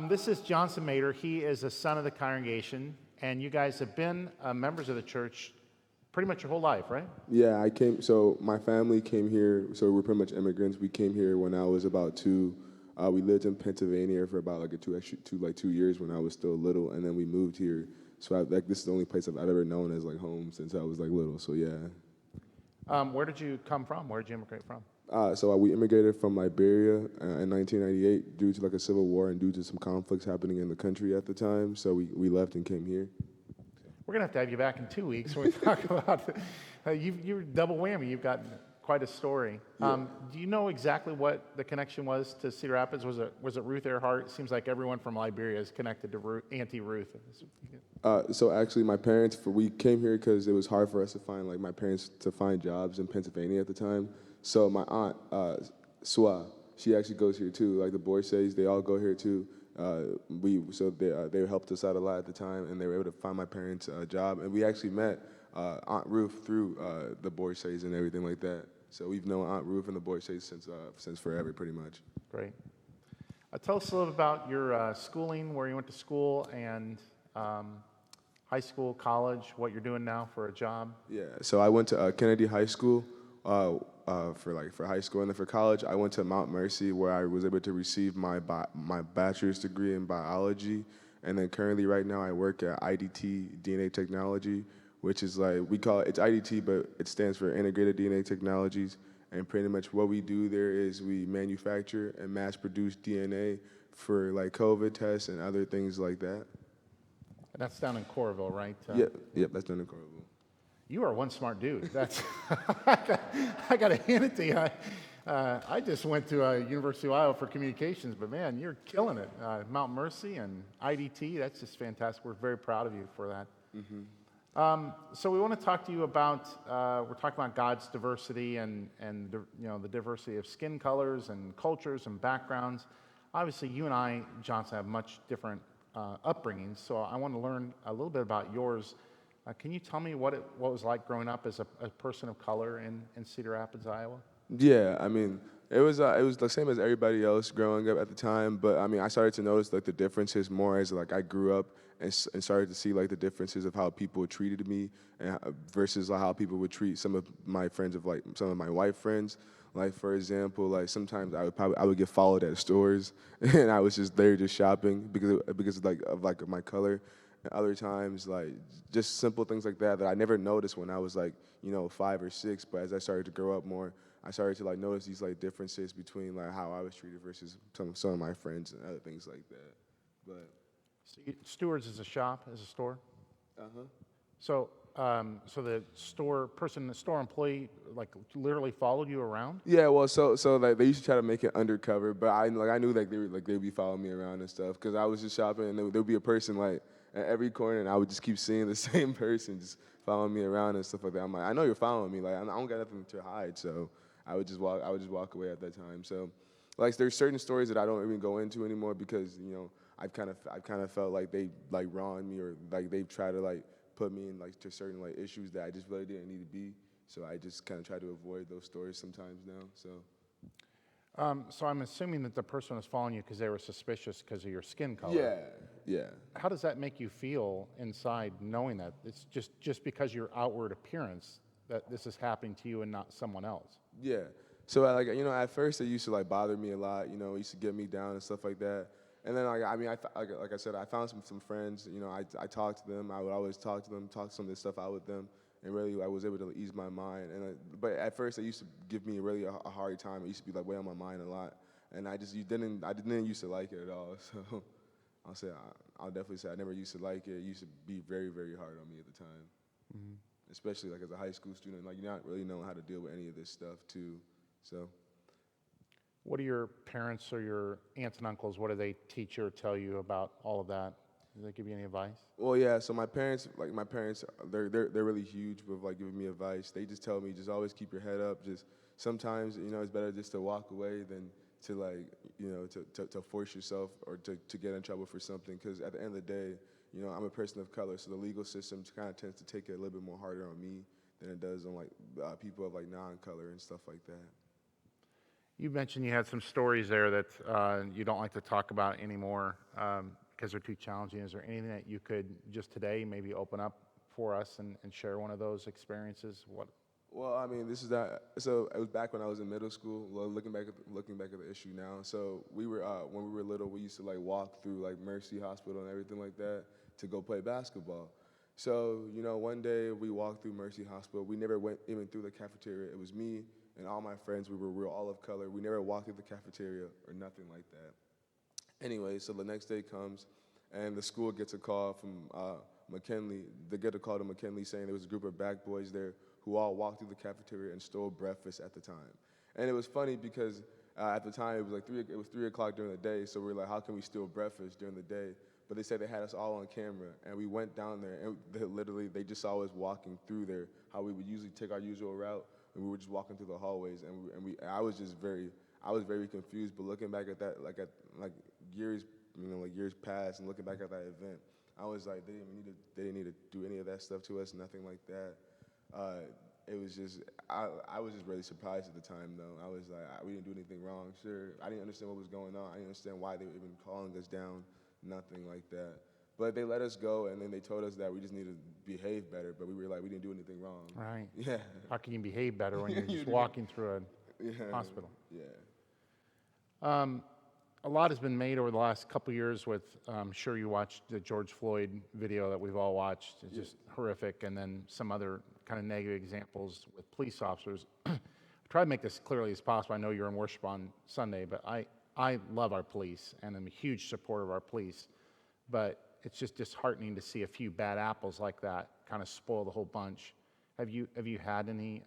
This is Johnson Mator. He is a son of the congregation, and you guys have been members of the church pretty much your whole life, right? Yeah, so my family came here, so we're pretty much immigrants. We came here when I was about 2. We lived in Pennsylvania for about like 2 years when I was still little, and then we moved here. So this is the only place I've ever known as like home since I was like little, so yeah. Where did you come from? Where did you immigrate from? So we immigrated from Liberia in 1998 due to like a civil war and due to some conflicts happening in the country at the time. So we left and came here. We're going to have you back in 2 weeks when we talk about you're double whammy. You've got quite a story. Yeah. Do you know exactly what the connection was to Cedar Rapids? Was it Ruth Earhart? It seems like everyone from Liberia is connected to Auntie Ruth. So actually, my parents, we came here because it was hard for us to find, like my parents to find jobs in Pennsylvania at the time. So my aunt, Swa, she actually goes here too. Like the boy says, they all go here too. They helped us out a lot at the time, and they were able to find my parents a job. And we actually met Aunt Ruth through the Borsays and everything like that. So we've known Aunt Ruth and the Borsays since forever, pretty much. Great. Tell us a little about your schooling, where you went to school, and high school, college, what you're doing now for a job. Yeah. So I went to Kennedy High School for high school, and then for college, I went to Mount Mercy, where I was able to receive my bachelor's degree in biology. And then currently, right now, I work at IDT DNA Technology, which is it's IDT, but it stands for Integrated DNA Technologies. And pretty much what we do there is we manufacture and mass produce DNA for like COVID tests and other things like that. And that's down in Coralville, right? Yep, that's down in Coralville. You are one smart dude. That's I got to hand it to you. I just went to University of Iowa for communications, but man, you're killing it. Mount Mercy and IDT, that's just fantastic. We're very proud of you for that. Mm-hmm. So we want to talk to you about, we're talking about God's diversity and the diversity of skin colors and cultures and backgrounds. Obviously, you and I, Johnson, have much different upbringings, so I want to learn a little bit about yours. Can you tell me what it was like growing up as a person of color in Cedar Rapids, Iowa? Yeah, I mean, it was the same as everybody else growing up at the time, but I mean, I started to notice like the differences more as like I grew up and started to see like the differences of how people treated me and versus like how people would treat some of my friends of like some of my white friends. Like for example, like sometimes I would get followed at stores and I was just there just shopping because of my color. And other times, like just simple things like that I never noticed when I was like 5 or 6. But as I started to grow up more, I started to like notice these like differences between like how I was treated versus some of my friends and other things like that. But Stewards is a shop, is a store. uh-huh. So the store employee like literally followed you around? Yeah, well, so like they used to try to make it undercover, but I knew like they'd be following me around and stuff because I was just shopping and there would be a person like at every corner and I would just keep seeing the same person just following me around and stuff like that. I'm like, I know you're following me, like I don't got nothing to hide, so I would just walk away at that time. So like there's certain stories that I don't even go into anymore because I've kind of felt like they like wronged me or like they try to like put me in like to certain like issues that I just really didn't need to be. So I just kind of try to avoid those stories sometimes now. So I'm assuming that the person was following you because they were suspicious because of your skin color. Yeah. How does that make you feel inside knowing that it's just because your outward appearance that this is happening to you and not someone else? Yeah. So like at first it used to like bother me a lot. It used to get me down and stuff like that. And then like I said, I found some friends. I talked to them. I would always talk to them, talk some of this stuff out with them, and really I was able to ease my mind. But at first it used to give me really a hard time. It used to be like weighing on my mind a lot, and I didn't used to like it at all. So I'll definitely say I never used to like it. It used to be very, very hard on me at the time, mm-hmm. Especially like as a high school student. Like you're not really knowing how to deal with any of this stuff too. So. What do your parents or your aunts and uncles, what do they teach you or tell you about all of that? Do they give you any advice? Well, yeah. So my parents, they're really huge with like giving me advice. They just tell me just always keep your head up. Just sometimes it's better just to walk away than to like to force yourself or to get in trouble for something. Because at the end of the day, I'm a person of color, so the legal system kind of tends to take it a little bit more harder on me than it does on like people of like non-color and stuff like that. You mentioned you had some stories there that you don't like to talk about anymore because they're too challenging. Is there anything that you could just today maybe open up for us and share one of those experiences? What? Well, I mean, this is that. So it was back when I was in middle school. Well, looking back at the issue now. So we were when we were little, we used to like walk through like Mercy Hospital and everything like that to go play basketball. So one day we walked through Mercy Hospital. We never went even through the cafeteria. It was me and all my friends. We were all of color. We never walked through the cafeteria or nothing like that. Anyway, so the next day comes, and the school gets a call from McKinley. They get a call to McKinley saying there was a group of black boys there who all walked through the cafeteria and stole breakfast at the time. And it was funny because at the time it was like 3 o'clock during the day, so we were like, how can we steal breakfast during the day? But they said they had us all on camera, and we went down there, and they just saw us walking through there, how we would usually take our usual route, and we were just walking through the hallways, and I was very confused. But looking back at that, like years, years past, and looking back at that event, I was like, they didn't need to do any of that stuff to us, nothing like that. It was just, I was just really surprised at the time, though. I was like, we didn't do anything wrong. Sure, I didn't understand what was going on. I didn't understand why they were even calling us down, nothing like that. But they let us go, and then they told us that we just need to behave better. But we were like, we didn't do anything wrong. Right. Yeah. How can you behave better when you're just walking through a hospital? Yeah. A lot has been made over the last couple of years with, I'm sure you watched the George Floyd video that we've all watched. It's just horrific. And then some other kind of negative examples with police officers. I try to make this clearly as possible. I know you're in worship on Sunday, but I love our police and I'm a huge supporter of our police. But it's just disheartening to see a few bad apples like that kind of spoil the whole bunch. Have you had any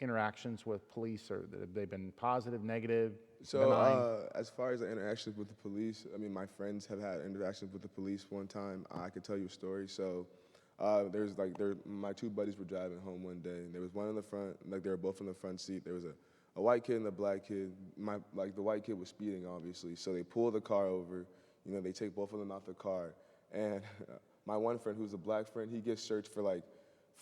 interactions with police, or have they been positive, negative? So as far as the interactions with the police, I mean, my friends have had interactions with the police one time. I could tell you a story. So my two buddies were driving home one day, and there was one in the front, like they were both in the front seat. There was a white kid and a black kid. The white kid was speeding, obviously. So they pull the car over. They take both of them out the car. And my one friend, who's a black friend, he gets searched for like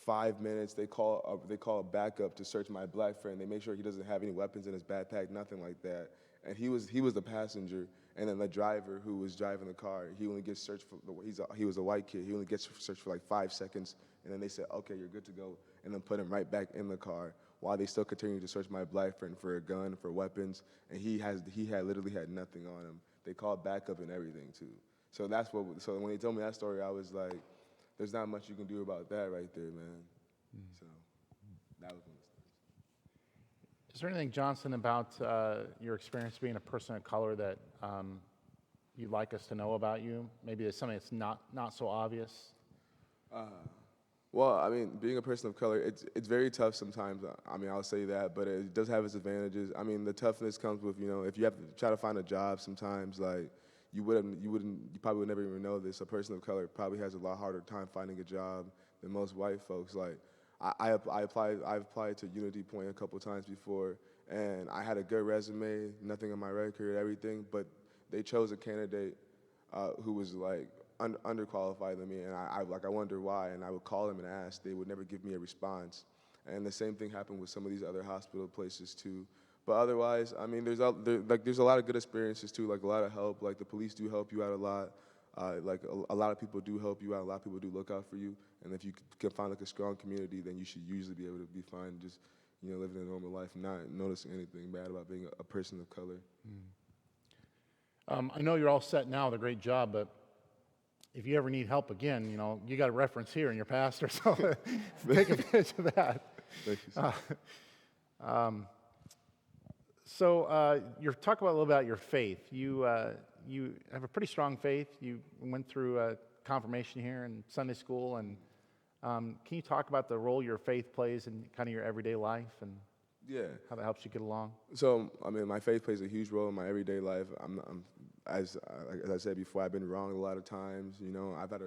5 minutes. They call a backup to search my black friend. They make sure he doesn't have any weapons in his backpack, nothing like that. And he was the passenger, and then the driver who was driving the car, he only gets searched for. He was a white kid. He only gets searched for like 5 seconds, and then they said, "Okay, you're good to go," and then put him right back in the car while they still continue to search my black friend for a gun, for weapons, and he literally had nothing on him. They called backup and everything too. So So when they told me that story, I was like, there's not much you can do about that right there, man. So that was one of the stories. Is there anything, Johnson, about your experience being a person of color that you'd like us to know about you? Maybe there's something that's not so obvious? Well, I mean, being a person of color, it's very tough sometimes. I mean, I'll say that, but it does have its advantages. I mean, the toughness comes with, if you have to try to find a job sometimes, like, you probably would never even know this. A person of color probably has a lot harder time finding a job than most white folks. Like, I've applied to Unity Point a couple times before, and I had a good resume, nothing on my record, everything, but they chose a candidate who was like underqualified than me, and I wonder why, and I would call them and ask. They would never give me a response. And the same thing happened with some of these other hospital places too. But otherwise, I mean, there's a lot of good experiences too, like a lot of help. Like the police do help you out a lot. Like a lot of people do help you out. A lot of people do look out for you. And if you can find like a strong community, then you should usually be able to be fine, just living a normal life and not noticing anything bad about being a person of color. I know you're all set now with a great job, but if you ever need help again, you got a reference here in your pastor, so take advantage of that. Thank you, sir. So you're talking a little about your faith. You have a pretty strong faith. You went through confirmation here in Sunday school, and can you talk about the role your faith plays in kind of your everyday life and how that helps you get along? So, I mean, my faith plays a huge role in my everyday life. As I said before, I've been wrong a lot of times. I've had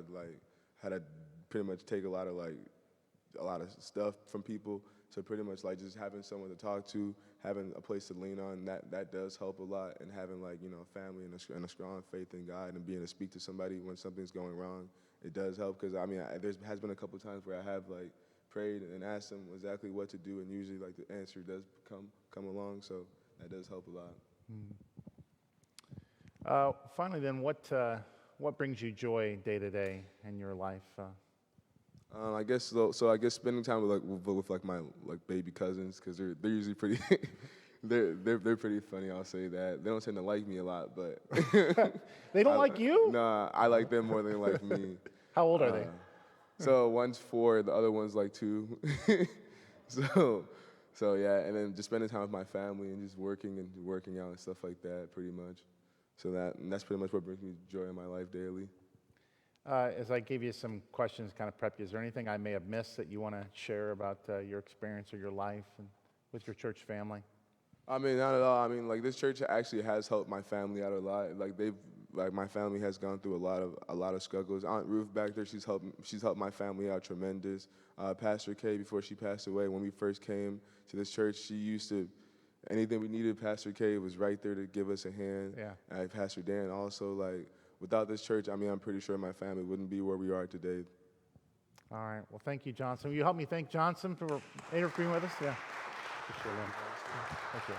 to pretty much take a lot of stuff from people. So pretty much like just having someone to talk to, having a place to lean on, that does help a lot. And having a family and a strong faith in God and being able to speak to somebody when something's going wrong, it does help. Because I mean, there has been a couple times where I have prayed and asked them exactly what to do, and usually the answer does come along. So that does help a lot. Finally, then, what brings you joy day to day in your life? I guess so. I guess spending time with like my like baby cousins, because they're usually pretty they're pretty funny. I'll say that. They don't tend to like me a lot, but They don't like you? Nah, I like them more than they like me. How old are they? So one's 4, the other one's like 2. So yeah, and then just spending time with my family and just working out and stuff like that, pretty much. So that's pretty much what brings me joy in my life daily. As I gave you some questions, kind of prep you, is there anything I may have missed that you want to share about your experience or your life and with your church family? I mean, not at all. I mean, like, this church actually has helped my family out a lot. Like my family has gone through a lot of struggles. Aunt Ruth back there, she's helped my family out tremendous. Pastor K, before she passed away, when we first came to this church, she used to, anything we needed, Pastor K was right there to give us a hand. Yeah. Pastor Dan also, like, without this church, I mean, I'm pretty sure my family wouldn't be where we are today. All right. Well, thank you, Johnson. Will you help me thank Johnson for interviewing with us? Yeah. Appreciate it. Thank you.